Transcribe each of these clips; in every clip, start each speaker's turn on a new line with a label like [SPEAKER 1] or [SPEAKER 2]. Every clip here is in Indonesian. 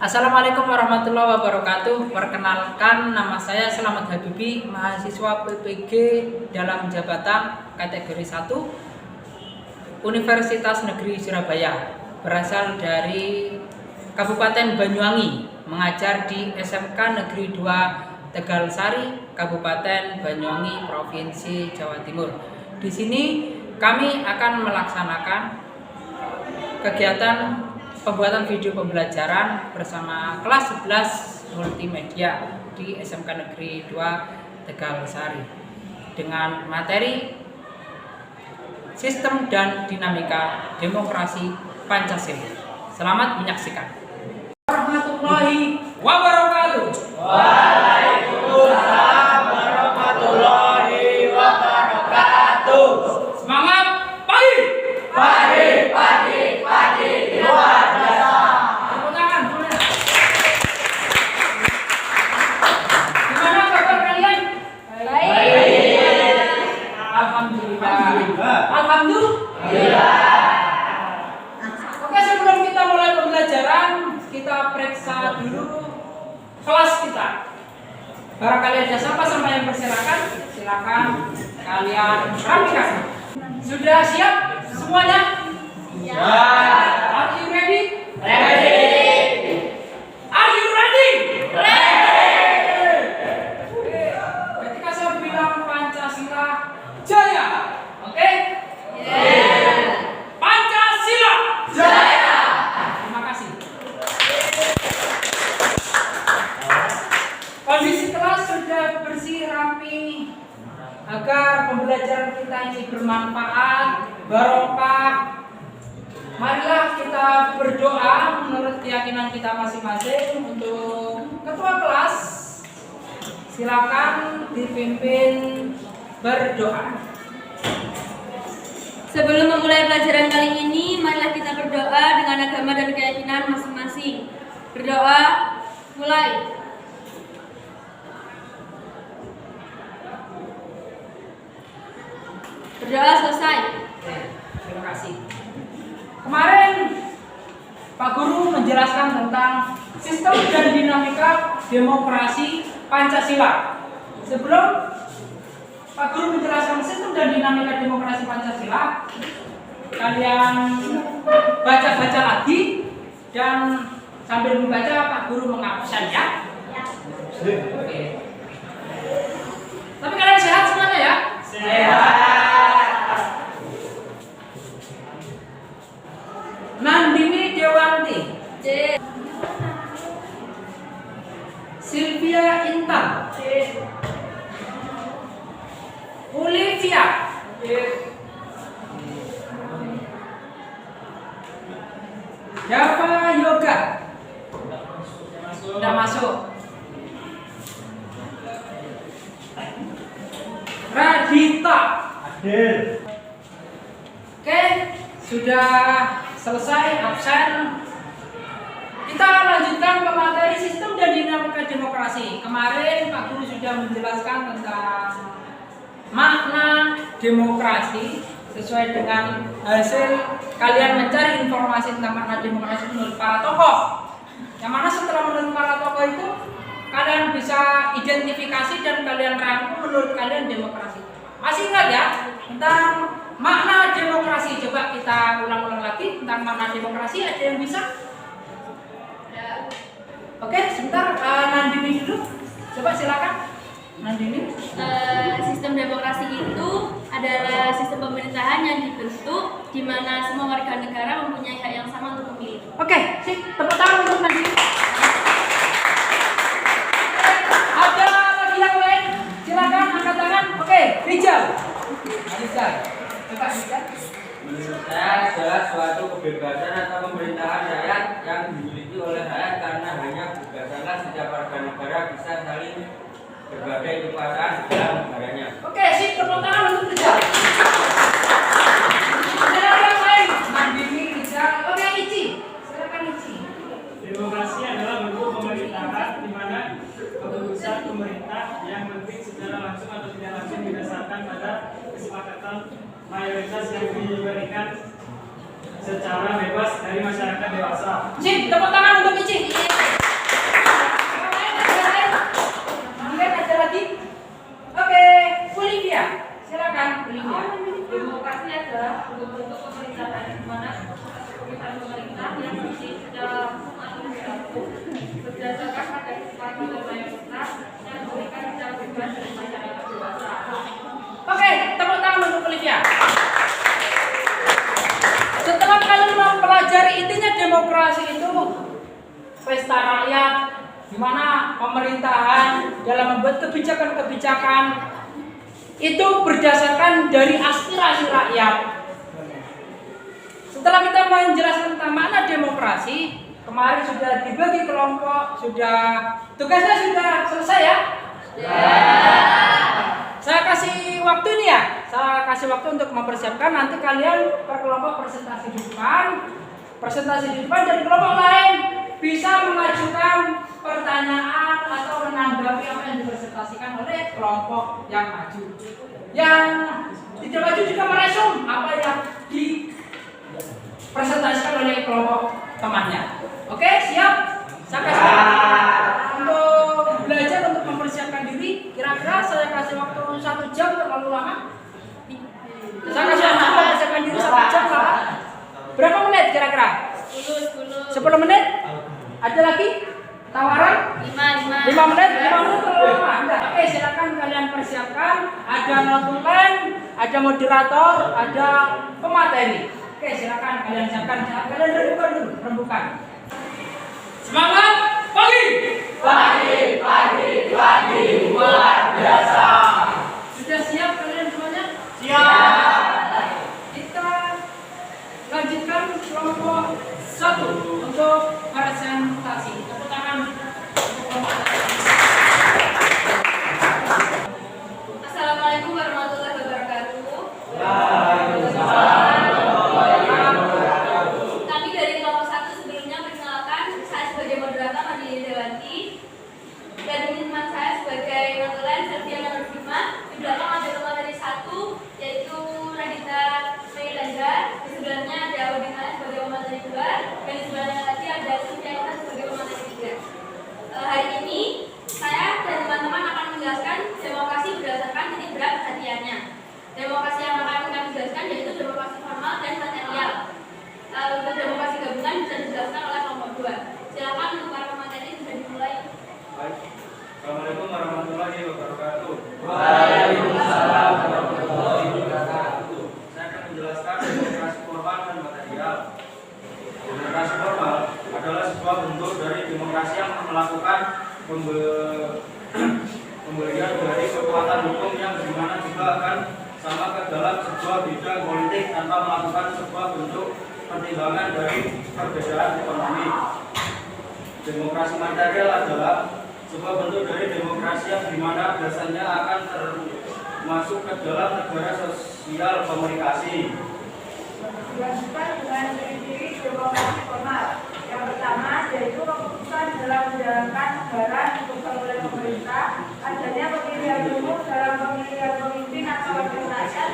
[SPEAKER 1] Assalamualaikum warahmatullahi wabarakatuh. Perkenalkan, nama saya Selamat Habibi, mahasiswa PPG dalam jabatan kategori 1 Universitas Negeri Surabaya, berasal dari Kabupaten Banyuwangi, mengajar di SMK Negeri 2 Tegalsari, Kabupaten Banyuwangi, Provinsi Jawa Timur. Di sini kami akan melaksanakan kegiatan pembuatan video pembelajaran bersama kelas 11 multimedia di SMK Negeri 2 Tegalsari dengan materi Sistem dan Dinamika Demokrasi Pancasila. Selamat menyaksikan. Warahmatullahi wabarakatuh.
[SPEAKER 2] Waalaikumsalam warahmatullahi wabarakatuh.
[SPEAKER 1] Semangat pagi.
[SPEAKER 2] Pagi luar biasa.
[SPEAKER 1] Tepuk tangan boleh. Gimana kabar kalian?
[SPEAKER 2] Baik.
[SPEAKER 1] Alhamdulillah. Oke, sebelum kita mulai pembelajaran, kita periksa dulu kelas kita. Barangkali ada siapa sama yang persilakan, silakan kalian rapikan. Sudah siap semuanya?
[SPEAKER 2] Ya.
[SPEAKER 1] Are you ready?
[SPEAKER 2] Ready.
[SPEAKER 1] Are you ready?
[SPEAKER 2] Ready.
[SPEAKER 1] Ketika saya bilang Pancasila jaya, oke? Pancasila
[SPEAKER 2] Jaya.
[SPEAKER 1] Terima kasih. Kondisi kelas sudah bersih, rapi, agar pembelajaran kita ini bermanfaat, barokah. Marilah kita berdoa menurut keyakinan kita masing-masing. Untuk ketua kelas, silakan dipimpin berdoa.
[SPEAKER 3] Sebelum memulai pelajaran kali ini, marilah kita berdoa dengan agama dan keyakinan masing-masing. Berdoa, mulai. Berdoa selesai.
[SPEAKER 1] Terima kasih. Kemarin Pak Guru menjelaskan tentang sistem dan dinamika demokrasi Pancasila. Sebelum Pak Guru menjelaskan sistem dan dinamika demokrasi Pancasila, kalian baca-baca lagi dan sambil membaca Pak Guru mengabsen ya. Oke. Tapi kalian sehat semuanya ya?
[SPEAKER 2] Sehat.
[SPEAKER 1] Nandini Dewanti,
[SPEAKER 3] C.
[SPEAKER 1] Sylvia Intan, Olivia, Java Yoga, sudah masuk. Radita, oke, sudah selesai absen. Kita lanjutkan ke materi sistem dan dinamika demokrasi. Kemarin Pak Guru sudah menjelaskan tentang makna demokrasi sesuai dengan hasil kalian mencari informasi tentang makna demokrasi menurut para tokoh. Yang mana setelah menurut para tokoh itu kalian bisa identifikasi dan kalian rangkum menurut kalian demokrasi. Masih ingat ya tentang makna demokrasi? Coba kita ulang-ulang lagi tentang makna demokrasi. Ada yang bisa? Oke, sebentar Nandini dulu. Coba silakan Nandini.
[SPEAKER 3] Sistem demokrasi itu adalah sistem pemerintahan yang dibentuk di mana semua warga negara mempunyai hak yang sama untuk memilih.
[SPEAKER 1] Oke, sip. Tepuk tangan untuk Nandini. Ada lagi yang lain? Silakan angkat tangan. Oke, Rizal. Rizal. Coba Rizal.
[SPEAKER 4] Menurut saya adalah suatu kebebasan atau pemerintahan rakyat yang dimiliki oleh rakyat karena hanya kebebasanlah setiap warga negara bisa saling berbagai kekuasaan di dalam negaranya.
[SPEAKER 1] Oke, sip. Tepuk tangan untuk Rizal. Ada lagi yang lain? Nandini, Rizal. Oke, Ici. Silakan Ici.
[SPEAKER 5] Demokrasi adalah bentuk pemerintahan di mana keputusan pemerintah yang penting secara langsung atau tidak langsung didasarkan pada kesepakatan mayoritas yang diberikan secara bebas dari masyarakat dewasa.
[SPEAKER 1] Sip, tepuk tangan untuk Ici. rakyat, di mana pemerintahan dalam membuat kebijakan-kebijakan itu berdasarkan dari aspirasi rakyat. Setelah kita menjelaskan tentang makna demokrasi, kemarin sudah dibagi kelompok, tugasnya sudah selesai ya? Saya kasih waktu ini ya, saya kasih waktu untuk mempersiapkan. Nanti kalian per kelompok presentasi di depan, dan kelompok lain bisa mengajukan pertanyaan atau menanggapi apa yang dipresentasikan oleh kelompok yang maju. Yang tidak maju juga meresum apa yang dipresentasikan oleh kelompok temannya. Oke, siap? Saya kasih untuk belajar, untuk mempersiapkan diri. Kira-kira saya kasih waktu 1 jam, terlalu lama? Saya kasih waktu mempersiapkan diri 1 jam, salah? Berapa menit kira-kira? 10 menit? Ada lagi? Tawaran? 5 menit? 5 menit terlalu lama? Enggak. Oke, silakan kalian persiapkan. Ada notulen, ada moderator, ada pemateri. Oke, silakan kalian siapkan. Kalian rembukan. Semangat pagi!
[SPEAKER 2] Pagi, luar biasa.
[SPEAKER 1] Sudah siap kalian semuanya?
[SPEAKER 2] Siap.
[SPEAKER 1] Kita lanjutkan kelompok 1 untuk presentasi. Tepuk tangan untuk kelompok 1.
[SPEAKER 3] Assalamualaikum warahmatullahi wabarakatuh. Kami dari kelompok 1 sebelumnya perkenalkan, saya sebagai moderator Nadia Dewanti dan teman saya sebagai notulen Sertiana Nurhima. Di belakang ada pemateri 1 yaitu Radita Meilanda, di sebelahnya ada Audina sebagai pemateri 2, dan di sebelahnya lagi ada Sintiana sebagai pemateri 3. Hari ini saya dan teman-teman akan menjelaskan demokrasi berdasarkan titik berat perhatiannya. Demokrasi yang akan kami jelaskan yaitu demokrasi formal dan material. Untuk demokrasi gabungan bisa dijelaskan oleh kelompok 2. Silakan untuk para pemateri bisa dimulai.
[SPEAKER 5] Baik. Assalamualaikum warahmatullahi wabarakatuh.
[SPEAKER 2] Waalaikumsalam warahmatullahi wabarakatuh.
[SPEAKER 5] Saya akan menjelaskan demokrasi formal dan material. Demokrasi formal adalah sebuah bentuk dari demokrasi yang melakukan pemberian dari kekuatan hukum yang dimana juga akan sama ke dalam sebuah bidang politik tanpa melakukan sebuah bentuk pertimbangan dari perbedaan ekonomi. Demokrasi material adalah sebuah bentuk dari demokrasi yang dimana biasanya akan termasuk ke dalam negara sosial komunikasi.
[SPEAKER 6] Dilanjutkan dengan ciri-ciri demokrasi formal. Yang pertama yaitu keputusan dalam menjalankan negara dipegang oleh pemerintah, adanya pemilihan umum dalam pemilihan pemimpin atau wakil rakyat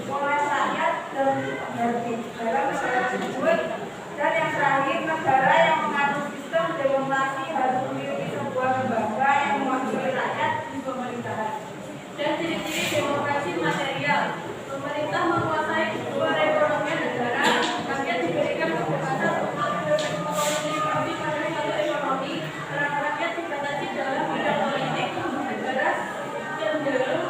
[SPEAKER 6] oleh rakyat dan dalam negara tersebut. Dan yang terakhir, negara yang menganut sistem demokrasi harus memiliki sebuah lembaga yang mewakili rakyat di pemerintahan.
[SPEAKER 3] Dan ciri-ciri demokrasi material. Pemerintah menguasai sebuah perekonomian negara, rakyat diberikan kebebasan untuk mengelola pada ekonomi, peran rakyat dibatasi dalam bidang politik, negara cenderung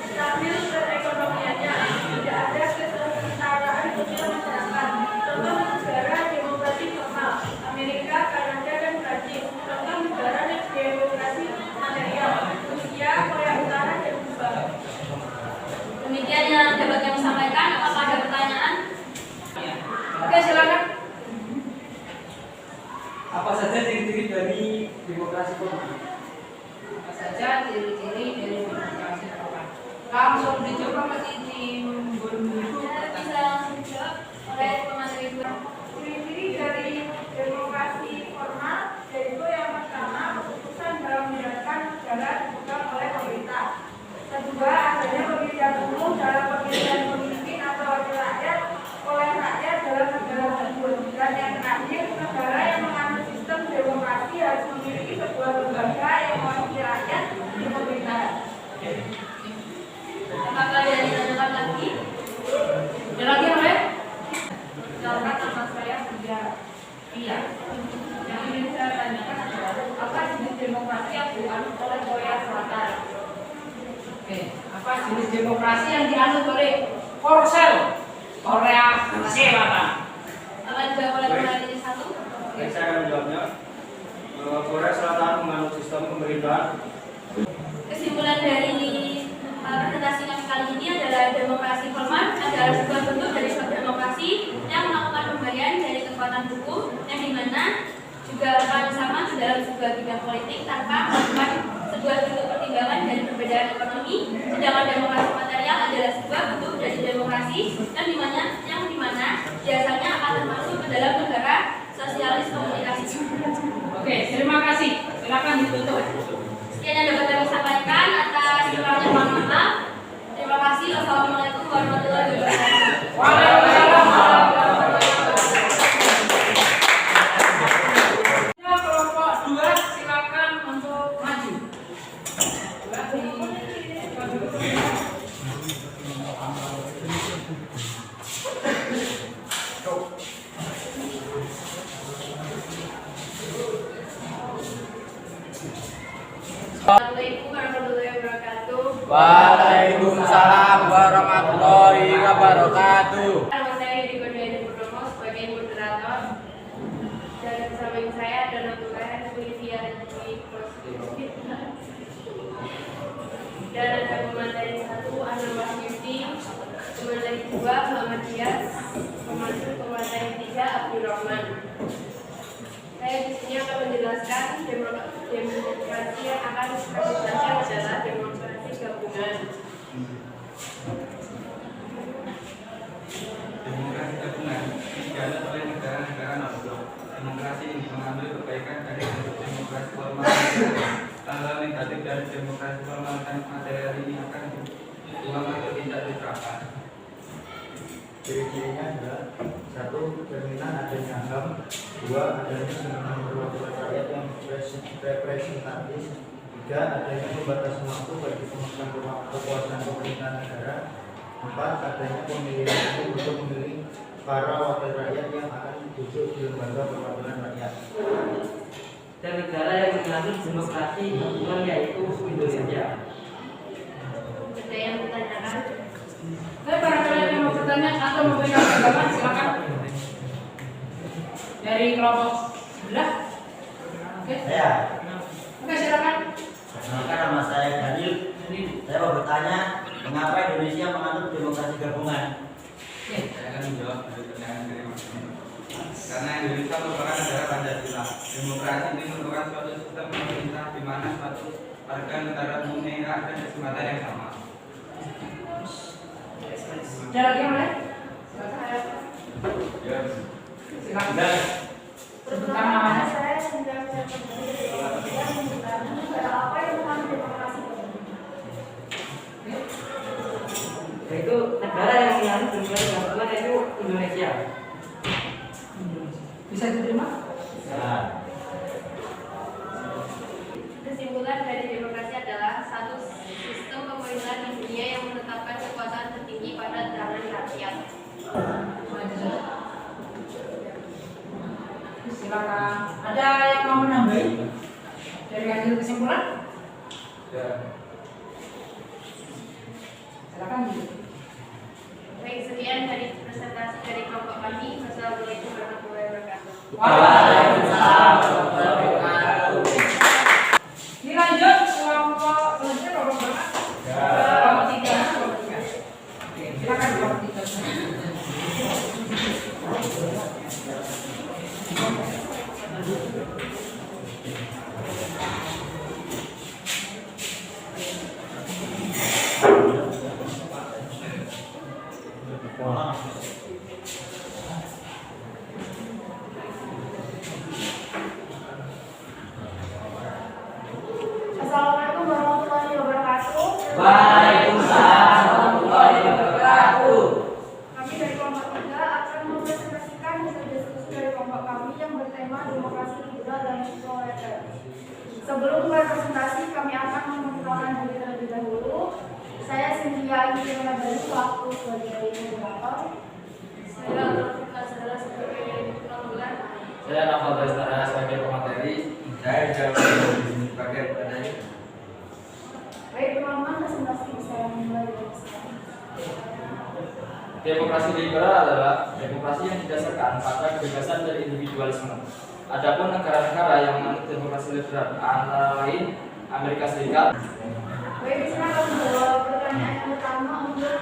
[SPEAKER 3] stabil perekonomiannya, tidak ada kesetaraan sosial masyarakat. Contoh negara demokrasi formal, Amerika, Kanada, dan Prancis. Contoh negara demokrasi material, Rusia, Korea Utara, dan Kuba. Demikian yang dapat kami sampaikan. Apakah ada pertanyaan?
[SPEAKER 1] Oke, silakan.
[SPEAKER 2] Apa saja ciri-ciri dari demokrasi formal?
[SPEAKER 1] Apa saja ciri-ciri dari demokrasi formal? Langsung dicoba masih dulu.
[SPEAKER 3] Bisa langsung dijawab oleh pemateri 2.
[SPEAKER 6] Ciri-ciri dari demokrasi formal yaitu yang pertama, keputusan dalam menjalankan negara dipegang oleh pemerintah. Kedua, adanya pemilihan umum dalam pemilihan pemimpin atau wakil rakyat oleh rakyat dalam negara tersebut. Dan yang terakhir, negara yang menganut sistem demokrasi harus memiliki sebuah lembaga yang mewakili rakyat di pemerintahan.
[SPEAKER 3] Apakah ada yang ditanyakan lagi?
[SPEAKER 1] Ada lagi yang lain?
[SPEAKER 6] Misalkan nama saya sudah
[SPEAKER 1] Iya.
[SPEAKER 6] yang ingin saya tanyakan adalah apa jenis demokrasi yang dianut oleh Korea Selatan?
[SPEAKER 1] Oke, apa jenis demokrasi yang dianut oleh Korsel Korea Selatan?
[SPEAKER 3] Akan dijawab oleh pemateri 1.
[SPEAKER 4] Baik, saya akan menjawabnya. Korea Selatan menganut sistem pemerintahan.
[SPEAKER 3] Kesimpulan dari presentasi kami kali ini adalah demokrasi formal adalah sebuah bentuk dari suatu demokrasi yang melakukan pemberian dari kekuatan hukum yang dimana juga akan sama di dalam sebuah bidang politik tanpa melakukan sebuah bentuk pertimbangan dari perbedaan ekonomi. Sedangkan demokrasi material adalah sebuah bentuk dari demokrasi yang dimana biasanya akan termasuk ke dalam negara sosialis komunikasi.
[SPEAKER 1] Oke, terima kasih. Silakan ditutup.
[SPEAKER 3] Sekian yang dapat kami sampaikan. Atas kurangnya mohon maaf. Terima kasih. Wassalamualaikum warahmatullahi wabarakatuh.
[SPEAKER 1] Waalaikumsalam warahmatullahi wabarakatuh. Ya, kelompok 2 silakan untuk maju.
[SPEAKER 3] Assalamualaikum warahmatullahi wabarakatuh.
[SPEAKER 2] Waalaikumsalam warahmatullahi wabarakatuh.
[SPEAKER 3] Nama saya Yudi Kurniadi Purnomo sebagai moderator dan samping saya ada Natulayan Olivia Dwi Prostit dan ada pemateri 1 Anwar Wahyudi, pemateri 2 Muhammad Dias, pemateri 3 Abdurrahman. Saya di sini akan menjelaskan demokrasi yang akan kami jelaskan adalah demokrasi gabungan.
[SPEAKER 4] Demokrasi gabungan dijalankan oleh negara-negara non-blok. Demokrasi ini mengambil kebaikan dari bentuk demokrasi formal. Hal-hal negatif dari demokrasi formal dan material ini akan dibuang atau tidak diterapkan.
[SPEAKER 2] Ciri-cirinya adalah 1. Jaminan adanya HAM. 2. Adanya seniman perwakilan rakyat yang representatif. 3. Adanya pembatasan waktu bagi pemegang kekuasaan pemerintahan negara. 4. Adanya pemilihan umum untuk memilih para wakil rakyat yang akan duduk di lembaga perwakilan rakyat.
[SPEAKER 7] Dan negara yang menganut demokrasi gabungan yaitu Indonesia.
[SPEAKER 3] Ada yang bertanyakan?
[SPEAKER 1] Saya barangkali yang mau bertanya atau memberikan tanggapan silakan. Dari kelompok sebelah. Oke.
[SPEAKER 8] Saya,
[SPEAKER 1] Oke, silakan.
[SPEAKER 8] perkenalkan nama saya Daniel. Saya mau bertanya, mengapa Indonesia menganut demokrasi gabungan?
[SPEAKER 1] Oke.
[SPEAKER 4] Saya akan menjawab dari pertanyaan dari Mas. Karena Indonesia merupakan negara Pancasila. Demokrasi ini merupakan suatu sistem pemerintah di mana suatu warga negara mempunyai hak dan kesempatan yang sama.
[SPEAKER 1] Ada lagi yang lain?
[SPEAKER 4] Ya.
[SPEAKER 1] Silakan.
[SPEAKER 4] Dan
[SPEAKER 1] Sebentar namanya.
[SPEAKER 6] Saya sedang apa yang mengenai demokrasi gabungan?
[SPEAKER 7] Yaitu negara yang menganut demokrasi gabungan yaitu Indonesia.
[SPEAKER 1] Bisa diterima?
[SPEAKER 8] Nah,
[SPEAKER 3] Kesimpulan dari demokrasi adalah satu sistem pemerintahan di dunia yang menetapkan kekuasaan tertinggi pada tangan rakyat.
[SPEAKER 1] Silakan. Ada yang mau menambahi dari hasil kesimpulan?
[SPEAKER 4] ya.
[SPEAKER 1] Silakan.
[SPEAKER 3] Baik, sekian dari presentasi dari kelompok kami. Wassalamualaikum warahmatullahi wabarakatuh.
[SPEAKER 8] Waalaikumsalam warahmatullahi wabarakatuh.
[SPEAKER 1] Dilanjut kelompok selanjutnya kelompok berapa? Kelompok 3. Kelompok 3. Oke, silakan kelompok 3.
[SPEAKER 6] Assalamualaikum warahmatullahi wabarakatuh.
[SPEAKER 7] Waalaikumsalam warahmatullahi wabarakatuh.
[SPEAKER 6] Kami dari kelompok 3 akan mempresentasikan hasil diskusi dari kelompok kami yang bertema demokrasi liberal dan proleter. Sebelum berpresentasi, kami akan memperkenalkan diri terlebih dahulu. Saya Cynthia Yudhiyana dari selaku sebagai moderator.
[SPEAKER 3] Saya Alfika Zara sebagai penanggulan.
[SPEAKER 7] Saya Novel Bestara sebagai pemateri.
[SPEAKER 4] Saya jawab sebagai petanya.
[SPEAKER 6] Baik teman-teman, presentasi bisa mulai dari sekarang.
[SPEAKER 7] Demokrasi liberal adalah demokrasi yang didasarkan pada kebebasan dan individualisme. Adapun negara-negara yang menganut demokrasi liberal antara lain Amerika Serikat.
[SPEAKER 6] Baik, silakan menjawab pertanyaan yang pertama untuk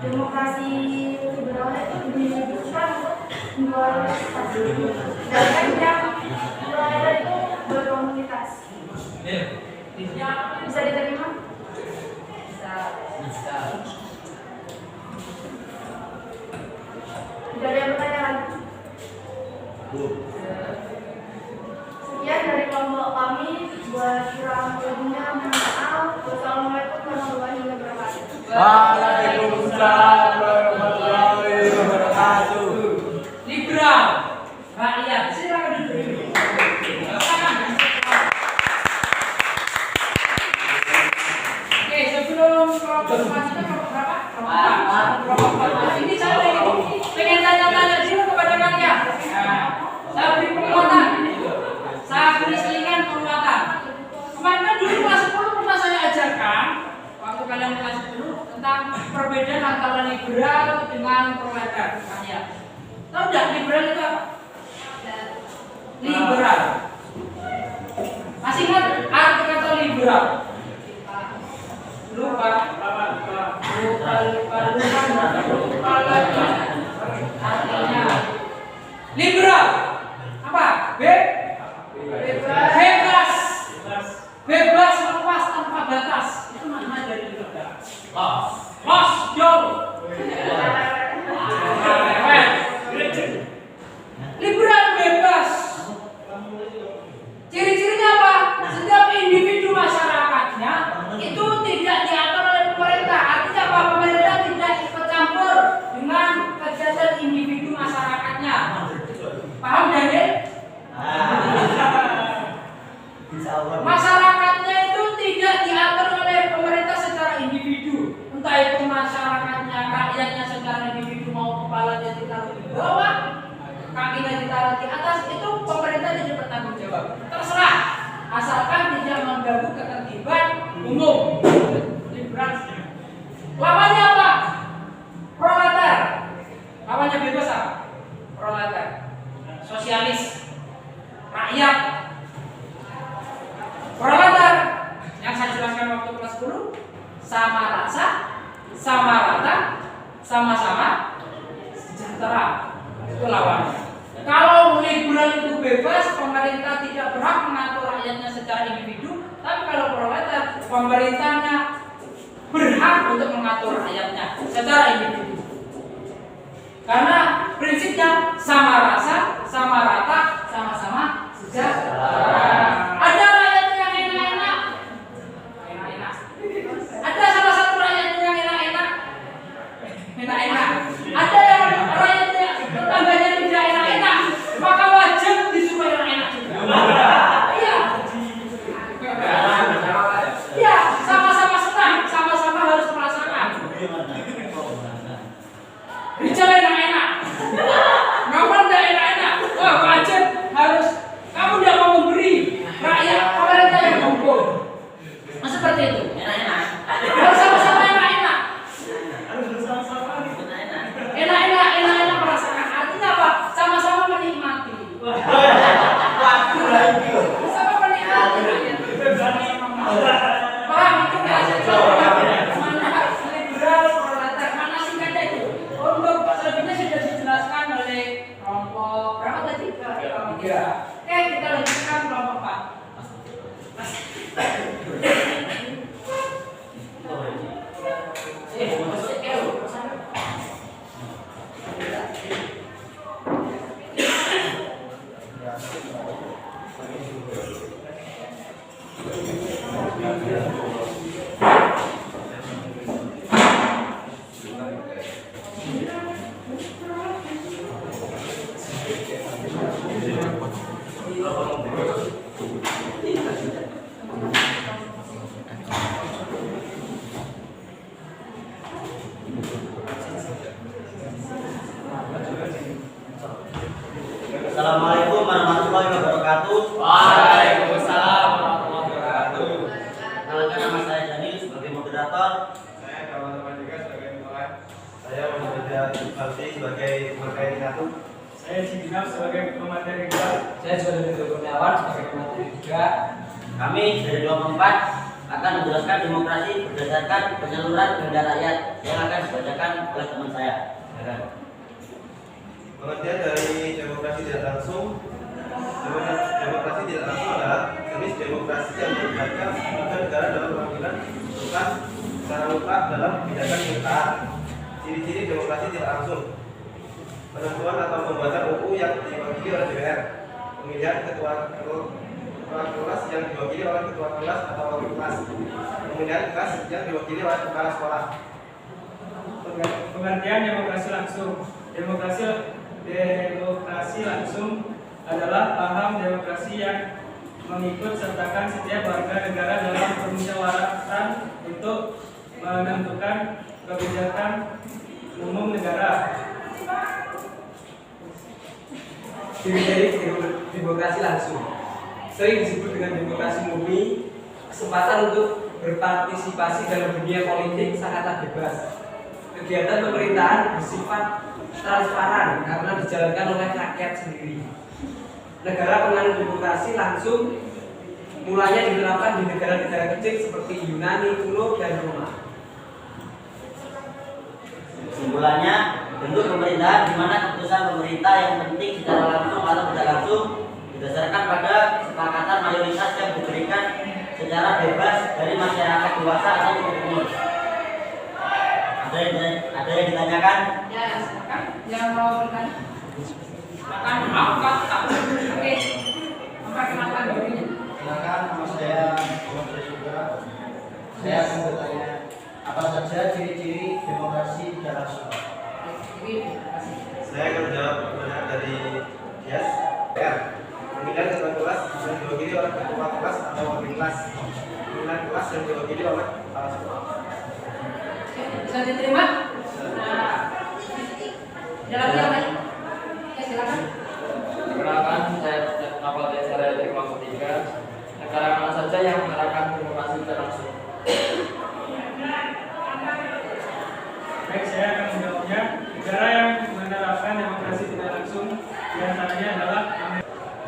[SPEAKER 6] demokrasi liberal itu dibutuhkan untuk dua stasi. Dan yang kedua itu berkomunitas. Bisa diterima? Bisa. Tidak ada yang bertanya lagi? Sekian dari kelompok kami. Buat kurang lebihnya mohon maaf. Wassalamualaikum warahmatullahi wabarakatuh.
[SPEAKER 5] Waalaikumsalam warahmatullahi wabarakatuh.
[SPEAKER 1] Liberal, rakyat, silakan duduk. Oke, sebelum kelompok selanjutnya kelompok berapa? Kelompok 4. Ini saya pengen tanya-tanya dulu kepada kalian. Nah, saya beri penguatan. Saya beri selingan penguatan. Kemarin kan dulu kelas 10 pernah saya ajarkan waktu kalian kelas 10 tentang perbedaan antara liberal dengan proletar. Kalian tahu nggak liberal itu apa? Liberal. Masih ingat arti kata liberal? Lupa lagi. Artinya liberal apa? Bebas lepas tanpa batas. Itu makna dari liberal. Los jauh. Liberal bebas. Ciri-cirinya apa? Setiap individu masyarakatnya itu tidak diatur oleh pemerintah. Artinya apa? Pemerintah tidak ikut campur dengan kegiatan individu masyarakatnya. Paham, Daniel? Masyarakatnya itu tidak diatur oleh pemerintah secara individu. Entah itu masyarakatnya, rakyatnya secara individu, mau kepalanya ditaruh di bawah, kakinya ditaruh di atas, itu pemerintah tidak bertanggung jawab. Terserah, asalkan tidak mengganggu ketertiban umum. Liberal. Lawannya apa? Proletar. Lawannya bebas apa? Proletar. Sosialis. Rakyat. Proletar yang saya jelaskan waktu kelas 10, sama rasa, sama rata, sama-sama sejahtera. Itu lawannya. Kalau liberal itu bebas, pemerintah tidak berhak mengatur rakyatnya secara individu. Tapi kalau proletar, pemerintahnya berhak untuk mengatur rakyatnya secara individu. Karena prinsipnya sama rasa, sama rata, sama-sama sejahtera. Ada rakyatnya yang enak-enak. Ada salah satu rakyatnya yang enak-enak. Ada yang rakyatnya tetangganya tidak enak-enak, maka wajib disuruh enak-enak juga. Iya. Iya, sama-sama senang, sama-sama harus merasakan. Rijal enak-enak, Ngamal tidak enak-enak. Wah, wajib harus. Kamu tidak mau memberi, rakyat pemerintah yang menghukum. Nah, seperti itu. Harus sama-sama enak-enak. Enak-enak merasakan. Artinya apa? Sama-sama menikmati. Sama menikmati. Paham itu nggak? Mana liberal, proletar, mana singkatnya itu? Untuk selebihnya sudah dijelaskan oleh kelompok berapa tadi? 3. Oke, kita lanjutkan kelompok 4.
[SPEAKER 8] Assalamualaikum warahmatullahi wabarakatuh.
[SPEAKER 7] Waalaikumsalam warahmatullahi wabarakatuh.
[SPEAKER 8] Nama Kami dari 24 akan menjelaskan demokrasi berdasarkan penyaluran kehendak rakyat yang akan dibacakan oleh teman saya. Silakan.
[SPEAKER 2] Pengertian dari demokrasi tidak langsung. Demokrasi tidak langsung adalah jenis demokrasi yang melibatkan lembaga negara dalam pengambilan keputusan secara mutlak dalam kebijakan pemerintahan. Ciri-ciri demokrasi tidak langsung: penentuan atau pembuatan UU yang diwakili oleh DPR, pemilihan ketua kelas yang diwakili oleh ketua kelas atau wakil kelas, pemilihan kelas yang diwakili oleh kepala sekolah.
[SPEAKER 5] Pengertian demokrasi langsung. Demokrasi langsung adalah paham demokrasi yang mengikut sertakan setiap warga negara dalam permusyawaratan untuk menentukan kebijakan umum negara.
[SPEAKER 7] Ciri-ciri demokrasi langsung sering disebut dengan demokrasi murni, kesempatan untuk berpartisipasi dalam dunia politik sangatlah bebas. Kegiatan pemerintahan bersifat transparan karena dijalankan oleh rakyat sendiri. Negara penganut demokrasi langsung mulanya diterapkan di negara-negara kecil seperti Yunani kuno dan Roma.
[SPEAKER 8] Kesimpulannya, bentuk pemerintahan di mana keputusan pemerintah yang penting secara langsung atau tidak langsung berdasarkan pada kesepakatan mayoritas yang diberikan secara bebas dari masyarakat dewasa atau umum. Ada yang ditanyakan?
[SPEAKER 1] Ya, silakan. Yang mau bertanya? Silakan. Oke. Memperkenalkan dirinya.
[SPEAKER 2] Silakan, nama saya Muhammad Suga. Saya akan bertanya, apa saja ciri-ciri demokrasi tidak langsung? Saya akan menjawab pertanyaan dari Yes. Pemilihan ketua kelas yang diwakili oleh ketua kelas atau wakil kelas. Pemilihan kelas yang diwakili oleh kepala sekolah.
[SPEAKER 1] Bisa diterima? Nah, ada lagi yang lain? Ya, silakan.
[SPEAKER 7] Perkenalkan, saya Nafal Desara dari kelompok 3. Negara mana saja yang menerapkan demokrasi tidak langsung?
[SPEAKER 5] Baik, saya akan menjawabnya. Negara yang menerapkan demokrasi tidak langsung diantaranya adalah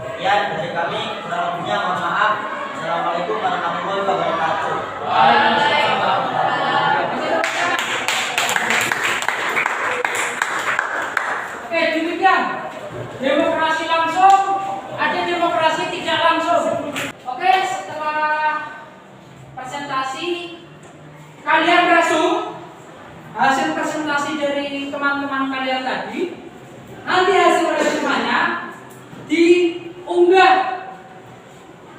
[SPEAKER 8] Sekian dari kami, kurang lebihnya mohon maaf. Assalamualaikum warahmatullahi wabarakatuh.
[SPEAKER 1] Oke, demikian. Demokrasi langsung, ada demokrasi tidak langsung. Oke, setelah presentasi, kalian resum hasil presentasi dari teman-teman kalian tadi. Nanti hasil resumannya diunggah,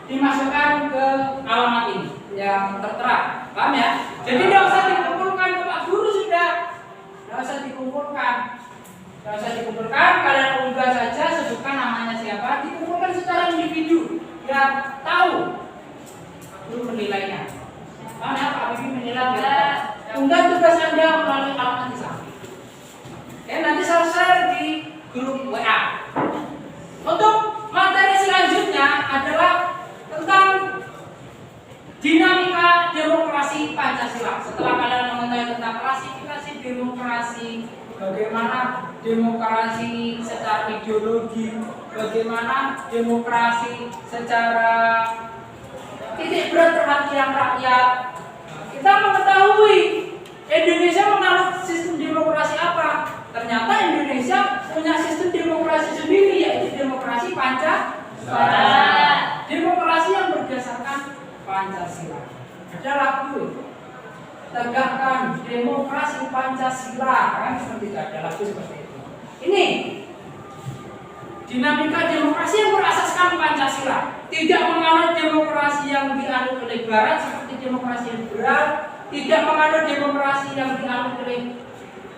[SPEAKER 1] dimasukkan ke alamat ini yang tertera. Paham ya? Jadi tidak usah dikumpulkan ke Pak Guru, sudah. Tidak usah dikumpulkan. Tidak usah dikumpulkan, kalian unggah saja, sebutkan namanya siapa, dikumpulkan secara individu. Ya tahu. Guru menilainya. Paham ya? Pak Bibi menilai ya. Unggah tugas Anda melalui alamat di samping. Ya, nanti saya share di grup WA. Untuk materi selanjutnya adalah tentang dinamika demokrasi Pancasila. Setelah kalian mengetahui tentang klasifikasi demokrasi, bagaimana demokrasi secara ideologi, bagaimana demokrasi secara titik berat perhatian rakyat, kita mengetahui Indonesia menganut sistem demokrasi apa. Ternyata Indonesia punya sistem demokrasi sendiri, yaitu demokrasi Pancasila. Demokrasi yang berdasarkan Pancasila. Ada lagu itu. Tegakkan demokrasi Pancasila, kan seperti itu, ada lagu seperti itu. Ini dinamika demokrasi yang berasaskan Pancasila, tidak menganut demokrasi yang dianut oleh Barat seperti demokrasi liberal, tidak menganut demokrasi yang dianut oleh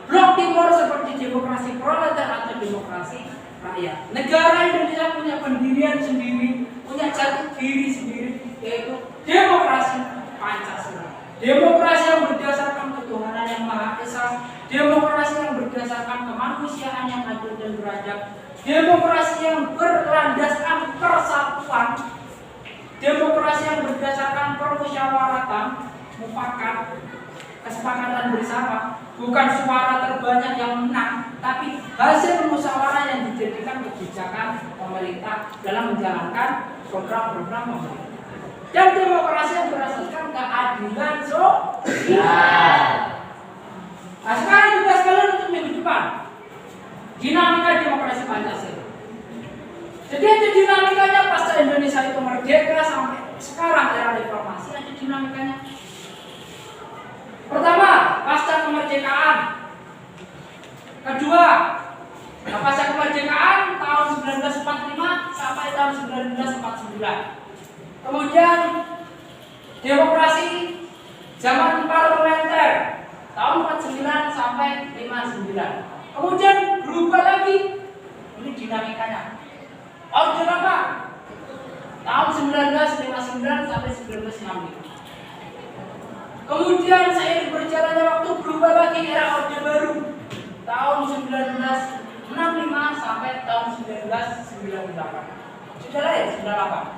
[SPEAKER 1] Blok Timur seperti demokrasi proletar atau demokrasi rakyat. Negara Indonesia punya pendirian sendiri, punya jati diri sendiri, yaitu demokrasi Pancasila. Demokrasi yang berdasarkan ketuhanan yang Maha Esa, demokrasi yang berdasarkan kemanusiaan yang adil dan beradab, demokrasi yang berlandaskan persatuan, demokrasi yang berdasarkan permusyawaratan, mufakat, kesepakatan bersama, bukan suara terbanyak yang menang, tapi hasil musyawarah yang dijadikan kebijakan pemerintah dalam menjalankan program-program pemerintah. Dan Nah, sekarang tugas kalian untuk minggu depan. Dinamika demokrasi Pancasila. Jadi ada dinamikanya pasca Indonesia itu merdeka sampai sekarang era reformasi, ada dinamikanya. Pertama, pasca kemerdekaan. Kedua, pasca kemerdekaan tahun 1945 sampai tahun 1949. Kemudian demokrasi zaman parlementer tahun 49 sampai 59. Kemudian berubah lagi. Ini dinamikanya. Orde Lama tahun 1959 sampai 1965. Kemudian seiring berjalannya waktu berubah lagi era Orde Baru tahun 1965 sampai tahun 1998. Sudah lah ya, 98.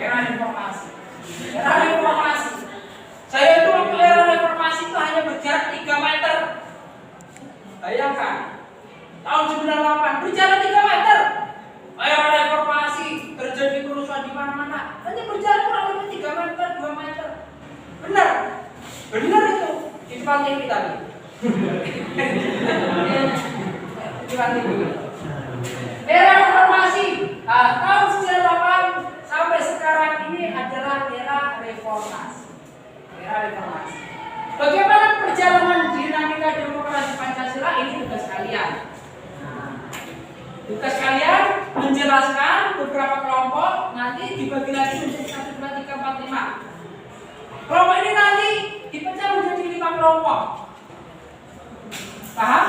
[SPEAKER 1] Era reformasi. Era reformasi. Saya itu waktu era reformasi itu hanya berjarak 3 meter. Bayangkan. Tahun 98 berjarak 3 meter. Era reformasi terjadi kerusuhan di mana-mana. Hanya berjarak kurang lebih 3 meter, 2 meter. Benar. Benar itu. Di depan TV tadi. Di depan TV. Era reformasi tahun 98 sampai sekarang ini adalah era reformasi. Era reformasi. Bagaimana perjalanan dinamika demokrasi Pancasila ini tugas kalian. Tugas kalian menjelaskan beberapa kelompok nanti dibagi lagi menjadi 1, 2, 3, 4, 5. Kelompok ini nanti dipecah menjadi 5 kelompok. Paham?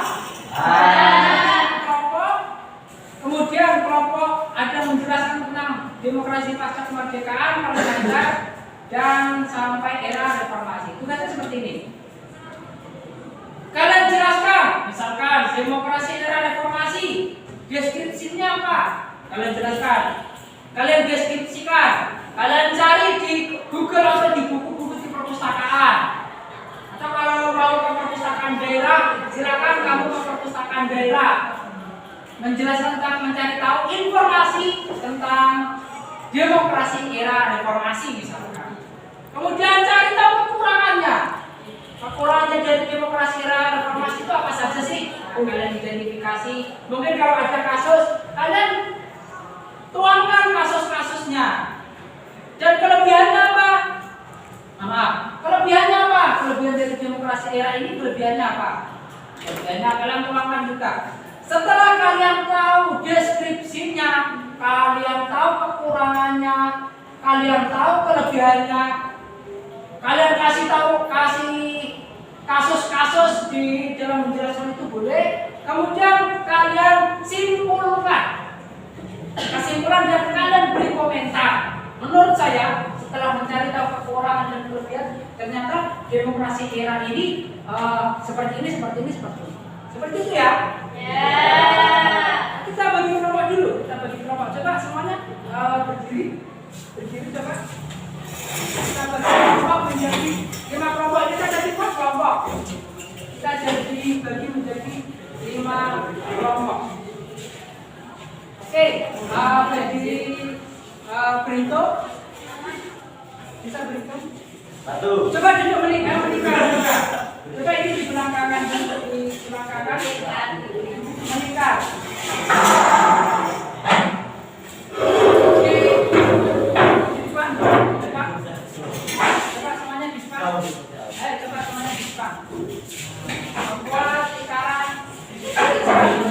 [SPEAKER 1] Kelompok. Kemudian kelompok ada menjelaskan tentang demokrasi pasca kemerdekaan, parlementer, dan sampai era reformasi. Tugasnya seperti ini. Kalian jelaskan, misalkan demokrasi era reformasi, deskripsinya apa? Kalian jelaskan. Kalian deskripsikan. Kalian cari di Google atau di buku-buku di perpustakaan. Atau kalau mau ke perpustakaan daerah, silakan kamu ke perpustakaan daerah. Menjelaskan tentang mencari tahu informasi tentang demokrasi era reformasi misalkan. Kemudian cari tahu kekurangannya. Kekurangannya dari demokrasi era reformasi itu apa saja sih? Kalian identifikasi. Mungkin kalau ada kasus, kalian tuangkan kasus-kasusnya. Dan kelebihannya apa? Maaf, kelebihannya apa? Kelebihan dari demokrasi era ini kelebihannya apa? Kelebihannya kalian tuangkan juga. Setelah kalian tahu deskripsinya, kalian tahu kekurangannya, kalian tahu kelebihannya, kalian kasih kasus-kasus di dalam penjelasan itu boleh. Kemudian kalian simpulkan kesimpulan dan kalian beri komentar. Menurut saya, setelah mencari tahu kekurangan dan kelebihan, ternyata demokrasi era ini seperti ini. Seperti itu ya. Kita bagi kelompok dulu. Coba semuanya berdiri coba. Kita bagi kelompok menjadi 5 kelompok. Kita jadi 4 kelompok. Kita bagi menjadi 5 kelompok. Oke, berdiri berhitung. Bisa berhitung?
[SPEAKER 8] 1.
[SPEAKER 1] Coba duduk menikah. Coba ini dibelakangkan dulu, dibelakangkan menikah. Oke, di depan. Coba semuanya di depan. Coba semuanya di depan. Membuat lingkaran.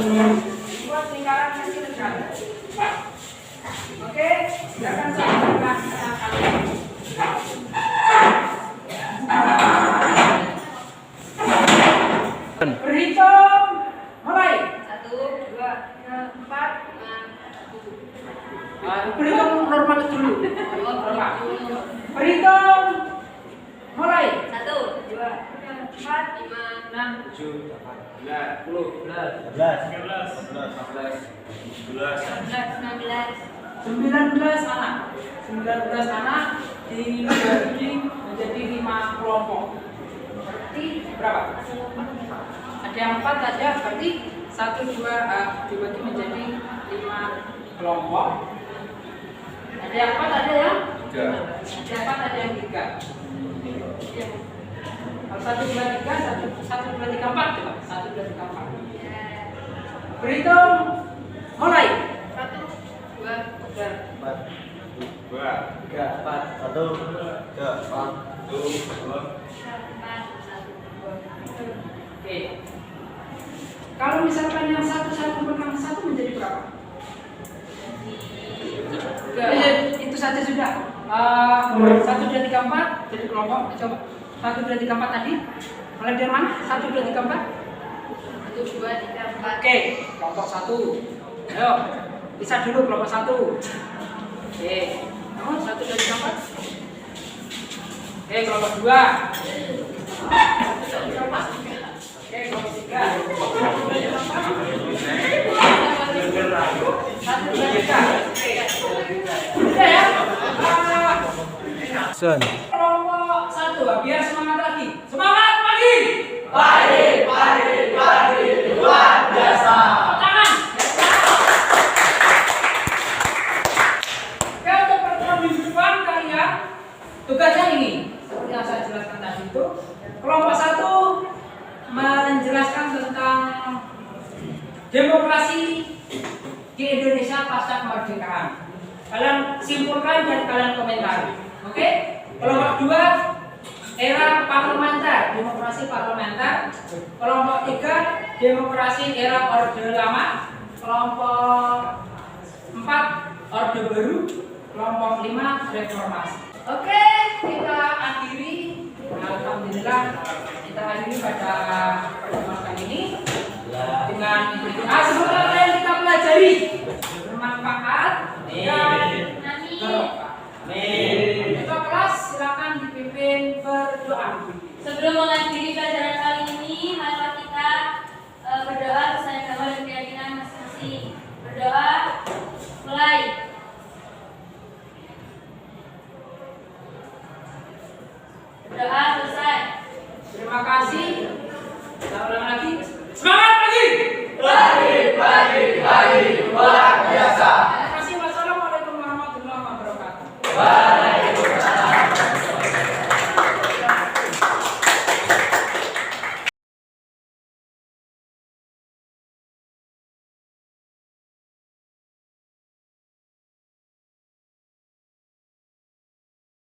[SPEAKER 1] Membuat lingkaran kecil-kecil. Oke, silakan saya buka kalian. Berhitung, mulai.
[SPEAKER 3] 1, 2,
[SPEAKER 1] 4. Berhitung normal dulu. Normal. Berhitung, mulai.
[SPEAKER 3] 1, 2, 4, 5, 6,
[SPEAKER 4] 7, 8, 10,
[SPEAKER 1] 19 anak. 19 anak dibagi menjadi 5 kelompok. Berarti berapa? Ada yang 4 saja, berarti 1, 2 dibagi menjadi 5 kelompok. Ada yang 4, ada yang 3. Ada yang 4, ada yang 3.
[SPEAKER 3] Ya.
[SPEAKER 1] Kalau 1, 2, 3, 1, 2, 3, 4 coba. 1, 2, 3, 4. Berhitung mulai.
[SPEAKER 3] 1, 2, 3,
[SPEAKER 2] 4,
[SPEAKER 7] 3, 4.
[SPEAKER 2] 1, 2, 4.
[SPEAKER 3] 4, 1, 2.
[SPEAKER 1] Oke. Kalau misalkan yang 1 kumpulkan 1 menjadi berapa? Itu saja sudah. 1, 2, 3, 4 jadi kelompok. Coba 1, 2, 3, 4 tadi. Mulai dari mana? 1, 2, 3, 4.
[SPEAKER 3] 1, 2, 3, 4.
[SPEAKER 1] Oke, kelompok 1. Ayo, bisa dulu kelompok 1. Oke, kamu 1, 2, 3, 4. Oke, kelompok 2. Oke, kelompok 3. 1, 2, 3. Udah ya? Kelompok 1, biar semangat lagi. Semangat pagi.
[SPEAKER 2] Luar biasa.
[SPEAKER 1] Tangan. Oke, untuk pertemuan minggu depan kalian tugasnya ini. Seperti yang saya jelaskan tadi itu, kelompok 1 menjelaskan tentang demokrasi di Indonesia pasca kemerdekaan. Kalian simpulkan dan kalian komentari. Oke? Kelompok 2 era parlementer, demokrasi parlementer. Kelompok 3 demokrasi era Orde Lama. Kelompok 4 Orde Baru. Kelompok 5 reformasi. Oke, kita akhiri. Alhamdulillah kita akhiri pada pertemuan kali ini dengan semoga apa yang kita pelajari bermanfaat dan berkah. Ketua kelas silakan dipimpin berdoa.
[SPEAKER 3] Sebelum mengakhiri pelajaran kali ini, marilah kita berdoa sesuai agama dan keyakinan masing-masing. Berdoa, mulai. Berdoa selesai.
[SPEAKER 1] Terima kasih. Kita ulang lagi.